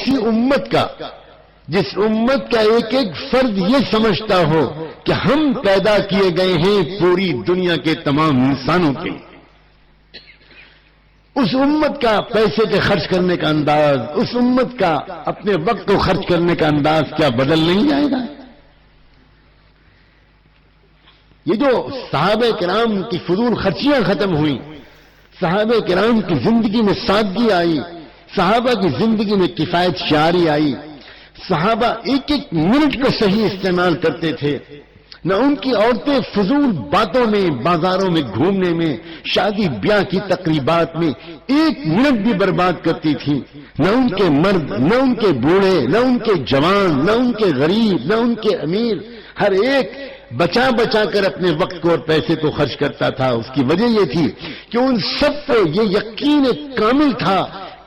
ایسی امت کا جس امت کا ایک ایک فرد یہ سمجھتا ہو کہ ہم پیدا کیے گئے ہیں پوری دنیا کے تمام انسانوں کے لیے. اس امت کا پیسے کے خرچ کرنے کا انداز، اس امت کا اپنے وقت کو خرچ کرنے کا انداز کیا بدل نہیں جائے گا؟ یہ جو صحابہ کرام کی فضول خرچیاں ختم ہوئیں، صحابہ کرام کی زندگی میں سادگی آئی، صحابہ کی زندگی میں کفایت شعاری آئی، صحابہ ایک ایک منٹ کو صحیح استعمال کرتے تھے. نہ ان کی عورتیں فضول باتوں میں، بازاروں میں گھومنے میں، شادی بیاہ کی تقریبات میں ایک منٹ بھی برباد کرتی تھی. نہ ان کے مرد، نہ ان کے بوڑھے، نہ ان کے جوان، نہ ان کے غریب، نہ ان کے امیر، ہر ایک بچا بچا کر اپنے وقت کو اور پیسے کو خرچ کرتا تھا. اس کی وجہ یہ تھی کہ ان سب کو یہ یقین کامل تھا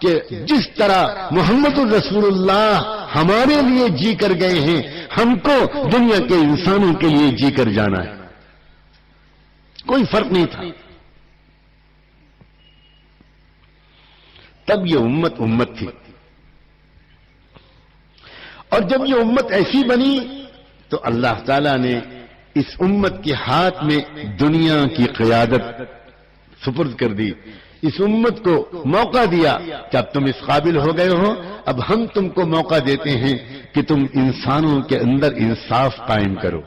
کہ جس طرح محمد الرسول اللہ ہمارے لیے جی کر گئے ہیں، ہم کو دنیا کے انسانوں کے لیے جی کر جانا ہے. کوئی فرق نہیں تھا. تب یہ امت تھی. اور جب یہ امت ایسی بنی تو اللہ تعالیٰ نے اس امت کے ہاتھ میں دنیا کی قیادت سپرد کر دی. اس امت کو موقع دیا کہ اب تم اس قابل ہو گئے ہو، اب ہم تم کو موقع دیتے ہیں کہ تم انسانوں کے اندر انصاف قائم کرو.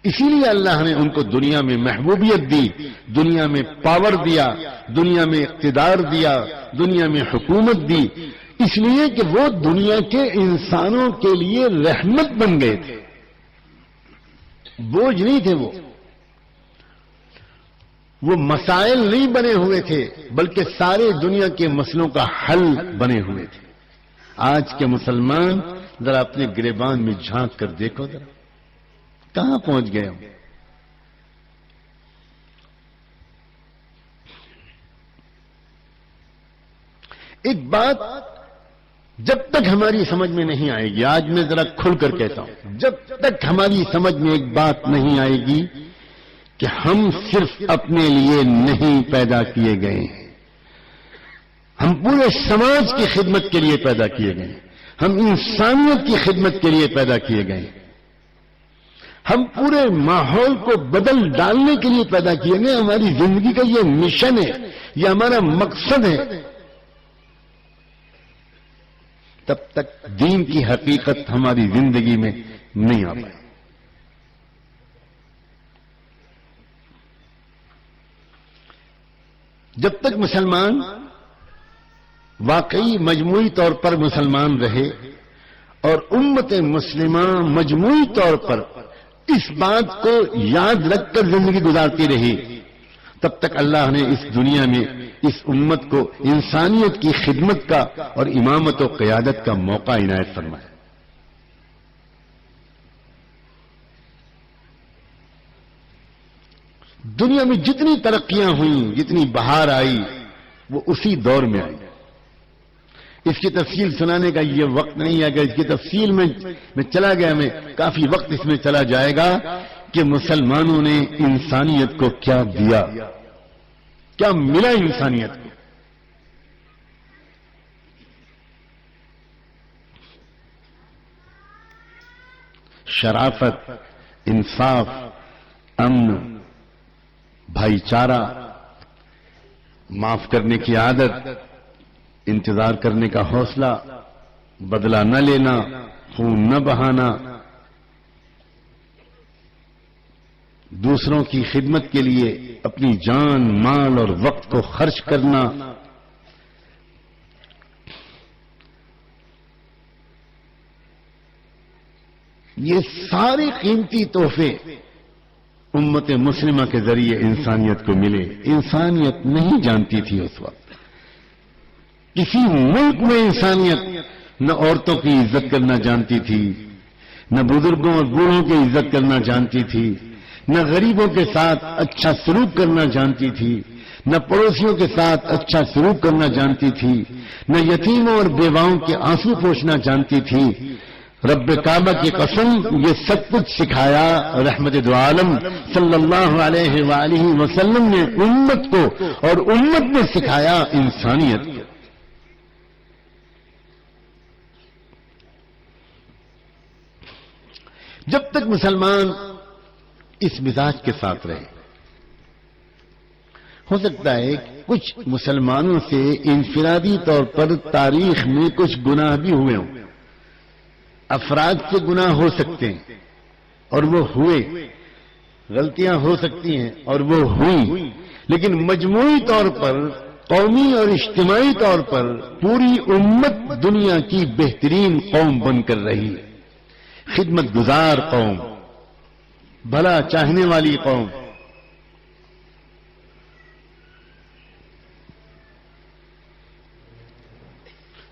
اسی لیے اللہ نے ان کو دنیا میں محبوبیت دی، دنیا میں پاور دیا، دنیا میں اقتدار دیا، دنیا میں حکومت دی، اس لیے کہ وہ دنیا کے انسانوں کے لیے رحمت بن گئے تھے. بوجھ نہیں تھے وہ مسائل نہیں بنے ہوئے تھے، بلکہ سارے دنیا کے مسئلوں کا حل بنے ہوئے تھے. آج کے مسلمان ذرا اپنے گریبان میں جھانک کر دیکھو، ذرا کہاں پہنچ گئے ہوں. ایک بات جب تک ہماری سمجھ میں نہیں آئے گی، آج میں ذرا کھل کر کہتا ہوں، جب تک ہماری سمجھ میں ایک بات نہیں آئے گی کہ ہم صرف اپنے لیے نہیں پیدا کیے گئے ہیں، ہم پورے سماج کی خدمت کے لیے پیدا کیے گئے ہیں، ہم انسانیت کی خدمت کے لیے پیدا کیے گئے ہیں، ہم پورے ماحول کو بدل ڈالنے کے لیے پیدا کیے گئے. ہماری زندگی کا یہ مشن ہے، یہ ہمارا مقصد ہے. تب تک دین کی حقیقت ہماری زندگی میں نہیں آ پائے. جب تک مسلمان واقعی مجموعی طور پر مسلمان رہے اور امت مسلمہ مجموعی طور پر اس بات کو یاد رکھ کر زندگی گزارتی رہی، تب تک اللہ نے اس دنیا میں اس امت کو انسانیت کی خدمت کا اور امامت و قیادت کا موقع عنایت فرمایا. دنیا میں جتنی ترقیاں ہوئیں، جتنی بہار آئی، وہ اسی دور میں آئی. اس کی تفصیل سنانے کا یہ وقت نہیں ہے، اگر اس کی تفصیل میں چلا گیا، میں کافی وقت اس میں چلا جائے گا کہ مسلمانوں نے انسانیت کو کیا دیا، کیا ملا انسانیت کو. شرافت، انصاف، امن، بھائی چارہ، معاف کرنے کی عادت، انتظار کرنے کا حوصلہ، بدلہ نہ لینا، خون نہ بہانا، دوسروں کی خدمت کے لیے اپنی جان، مال اور وقت کو خرچ کرنا، یہ سارے قیمتی تحفے امت مسلمہ کے ذریعے انسانیت کو ملے. انسانیت نہیں جانتی تھی اس وقت. کسی ملک میں انسانیت نہ عورتوں کی عزت کرنا جانتی تھی، نہ بزرگوں اور بوڑھوں کی عزت کرنا جانتی تھی، نہ غریبوں کے ساتھ اچھا سلوک کرنا جانتی تھی، نہ پڑوسیوں کے ساتھ اچھا سلوک کرنا جانتی تھی، نہ یتیموں اور بیواؤں کے آنسو پوچھنا جانتی تھی. رب کعبہ کی قسم یہ سب کچھ سکھایا رحمت دو عالم صلی اللہ علیہ وآلہ وسلم نے امت کو، اور امت نے سکھایا انسانیت کو۔ جب تک مسلمان اس مزاج کے ساتھ رہے، ہو سکتا ہے کچھ مسلمانوں سے انفرادی طور پر تاریخ میں کچھ گناہ بھی ہوئے ہوں، افراد سے گناہ ہو سکتے ہیں اور وہ ہوئے، غلطیاں ہو سکتی ہیں اور وہ ہوئی، لیکن مجموعی طور پر، قومی اور اجتماعی طور پر پوری امت دنیا کی بہترین قوم بن کر رہی ہے، خدمت گزار قوم، بھلا چاہنے والی قوم۔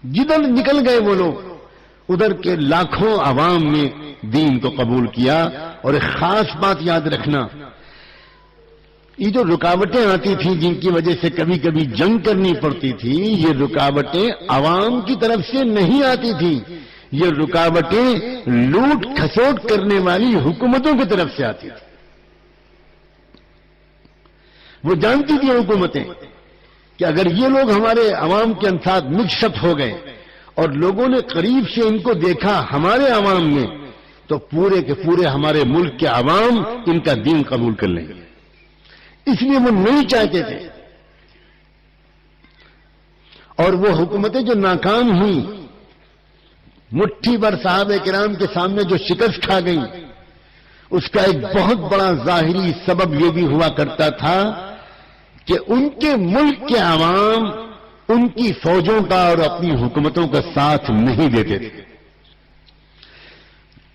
جدھر نکل گئے وہ لوگ، ادھر کے لاکھوں عوام نے دین کو قبول کیا۔ اور ایک خاص بات یاد رکھنا، یہ جو رکاوٹیں آتی تھیں جن کی وجہ سے کبھی کبھی جنگ کرنی پڑتی تھی، یہ رکاوٹیں عوام کی طرف سے نہیں آتی تھیں، یہ رکاوٹیں لوٹ کھسوٹ کرنے والی حکومتوں کی طرف سے آتی تھی۔ وہ جانتی تھی حکومتیں کہ اگر یہ لوگ ہمارے عوام کے ساتھ مکس اپ ہو گئے اور لوگوں نے قریب سے ان کو دیکھا ہمارے عوام میں، تو پورے کے پورے ہمارے ملک کے عوام ان کا دین قبول کر لیں گے۔ اس لیے وہ نہیں چاہتے تھے، اور وہ حکومتیں جو ناکام ہوئی، مٹھی بھر صحابہ کرام کے سامنے جو شکست کھا گئیں، اس کا ایک بہت بڑا ظاہری سبب یہ بھی ہوا کرتا تھا کہ ان کے ملک کے عوام ان کی فوجوں کا اور اپنی حکومتوں کا ساتھ نہیں دیتے تھے۔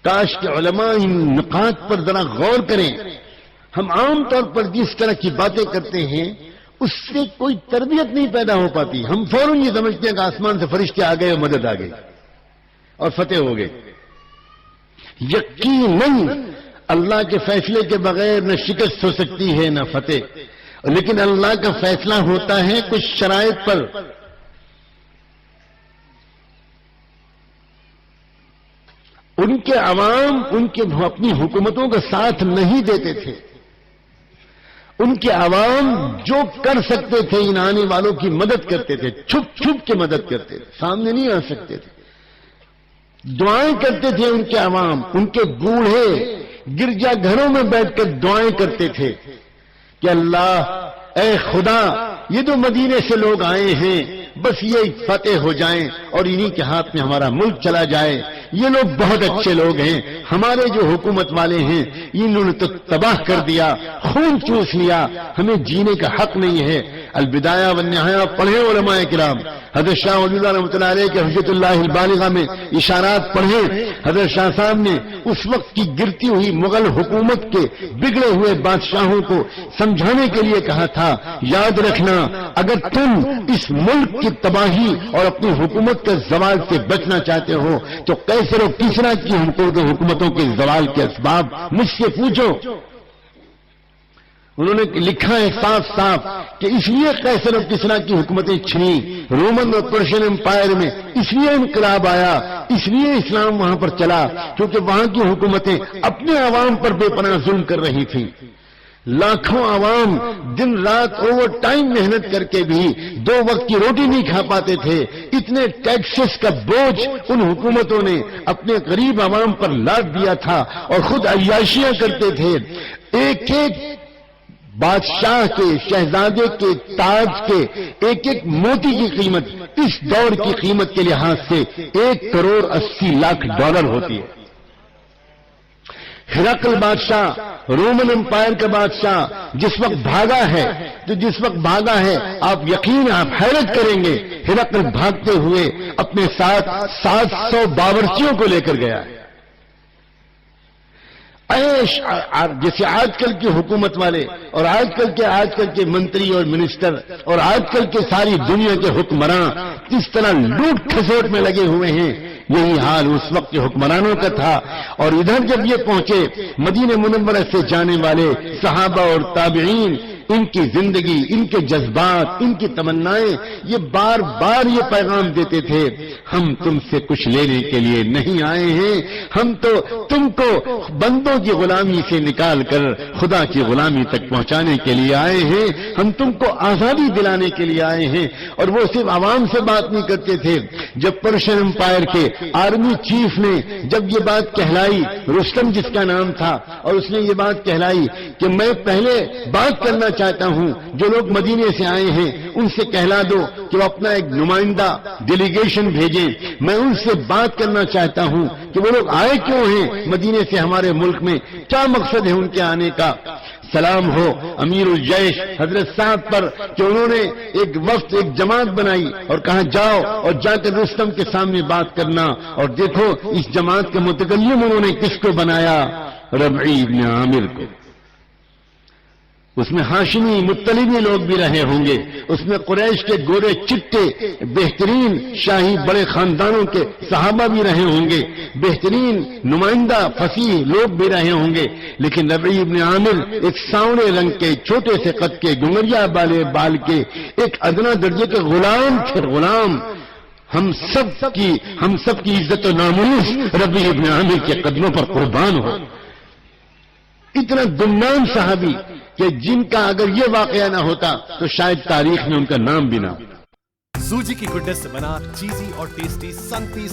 کاش کہ علماء ان نقاط پر ذرا غور کریں۔ ہم عام طور پر جس طرح کی باتیں کرتے ہیں اس سے کوئی تربیت نہیں پیدا ہو پاتی، ہم فوراً یہ سمجھتے ہیں کہ آسمان سے فرشتے آ گئے اور مدد آ گئی اور فتح ہو گئے۔ یقیناً اللہ کے فیصلے کے بغیر نہ شکست ہو سکتی ہے نہ فتح، لیکن اللہ کا فیصلہ ہوتا ہے کچھ شرائط پر۔ ان کے عوام ان کے اپنی حکومتوں کا ساتھ نہیں دیتے تھے، ان کے عوام جو کر سکتے تھے ان آنے والوں کی مدد کرتے تھے، چھپ چھپ کے مدد کرتے تھے، سامنے نہیں آ سکتے تھے، دعائیں کرتے تھے ان کے عوام، ان کے بوڑھے گرجا گھروں میں بیٹھ کر دعائیں کرتے تھے کہ اللہ اے خدا یہ جو مدینے سے لوگ آئے ہیں بس یہ فتح ہو جائیں اور انہی کے ہاتھ میں ہمارا ملک چلا جائے، یہ لوگ بہت اچھے لوگ ہیں، ہمارے جو حکومت والے ہیں انہوں نے تو تباہ کر دیا، خون چوس لیا، ہمیں جینے کا حق نہیں ہے۔ البدایہ والنہایہ پڑھیں علماء کرام، حضرت شاہ ولی اللہ رحمۃ اللہ علیہ کے حجت اللہ البالغہ میں اشارات پڑھیں۔ حضرت شاہ صاحب نے اس وقت کی گرتی ہوئی مغل حکومت کے بگڑے ہوئے بادشاہوں کو سمجھانے کے لیے کہا تھا، یاد رکھنا اگر تم اس ملک کی تباہی اور اپنی حکومت کے زوال سے بچنا چاہتے ہو تو قیصر و کسریٰ کی حکومتوں کے زوال کے اسباب مجھ سے پوچھو۔ انہوں نے لکھا ہے صاف صاف کہ اس لیے قیصر و کسریٰ کی حکومتیں چھنی رومن اور پرشین امپائر میں، اس لیے انقلاب آیا، اس لیے اسلام وہاں پر چلا کیونکہ وہاں کی حکومتیں اپنے عوام پر بے پناہ ظلم کر رہی تھیں۔ لاکھوں عوام دن رات اوور ٹائم محنت کر کے بھی 2 وقت کی روٹی نہیں کھا پاتے تھے، اتنے ٹیکسز کا بوجھ ان حکومتوں نے اپنے غریب عوام پر لاد دیا تھا اور خود عیاشیاں کرتے تھے۔ ایک ایک بادشاہ کے، شہزادے کے، تاج کے ایک ایک موتی کی قیمت اس دور کی قیمت کے لحاظ سے 1,80,00,000 ہوتی ہے۔ ہرقل بادشاہ، رومن امپائر کا بادشاہ جس وقت بھاگا ہے آپ یقین آپ حیرت کریں گے، ہرقل بھاگتے ہوئے اپنے ساتھ 700 باورچیوں کو لے کر گیا ہے۔ جیسے آج کل کی حکومت والے اور آج کل کے منتری اور منسٹر اور آج کل کے ساری دنیا کے حکمراں کس طرح لوٹ کھسوٹ میں لگے ہوئے ہیں، یہی حال اس وقت کے حکمرانوں کا تھا۔ اور ادھر جب یہ پہنچے مدینہ منورہ سے جانے والے صحابہ اور تابعین ان کی زندگی، ان کے جذبات، ان کی تمنائیں یہ بار بار یہ پیغام دیتے تھے، ہم تم سے کچھ لینے کے لیے نہیں آئے ہیں، ہم تو تم کو بندوں کی غلامی سے نکال کر خدا کی غلامی تک پہنچانے کے لیے آئے ہیں، ہم تم کو آزادی دلانے کے لیے آئے ہیں۔ اور وہ صرف عوام سے بات نہیں کرتے تھے، جب پرشین امپائر کے آرمی چیف نے جب یہ بات کہلائی، رستم جس کا نام تھا، اور اس نے یہ بات کہلائی کہ میں پہلے بات کرنا چاہتا ہوں جو لوگ مدینے سے آئے ہیں ان سے کہلا دو کہ وہ اپنا ایک نمائندہ ڈیلیگیشن بھیجیں، میں ان سے بات کرنا چاہتا ہوں کہ وہ لوگ آئے کیوں ہیں مدینے سے ہمارے ملک میں، کیا مقصد ہے ان کے آنے کا۔ سلام ہو امیر الجیش حضرت صاحب پر کہ انہوں نے ایک وفد، ایک جماعت بنائی اور کہا جاؤ اور جا کر رستم کے سامنے بات کرنا، اور دیکھو اس جماعت کے متکلم انہوں نے کس کو بنایا؟ ربعی ابن عامر کو۔ اس میں ہاشمی مطلبی لوگ بھی رہے ہوں گے، اس میں قریش کے گورے چٹے بہترین شاہی بڑے خاندانوں کے صحابہ بھی رہے ہوں گے، بہترین نمائندہ فصیح لوگ بھی رہے ہوں گے، لیکن ربعی ابن عامر ایک ساونے رنگ کے چھوٹے سے قد کے گنگریا بالے بال کے ایک ادنا درجے کے غلام تھے، غلام۔ ہم سب کی عزت و ناموس ربعی ابن عامر کے قدموں پر قربان ہو۔ اتنا گمنام صحابی کہ جن کا اگر یہ واقعہ نہ ہوتا تو شاید تاریخ میں ان کا نام بھی نہ۔ سوجی کی گڈنس سے بنا چیزی اور ٹیسٹی سن پیس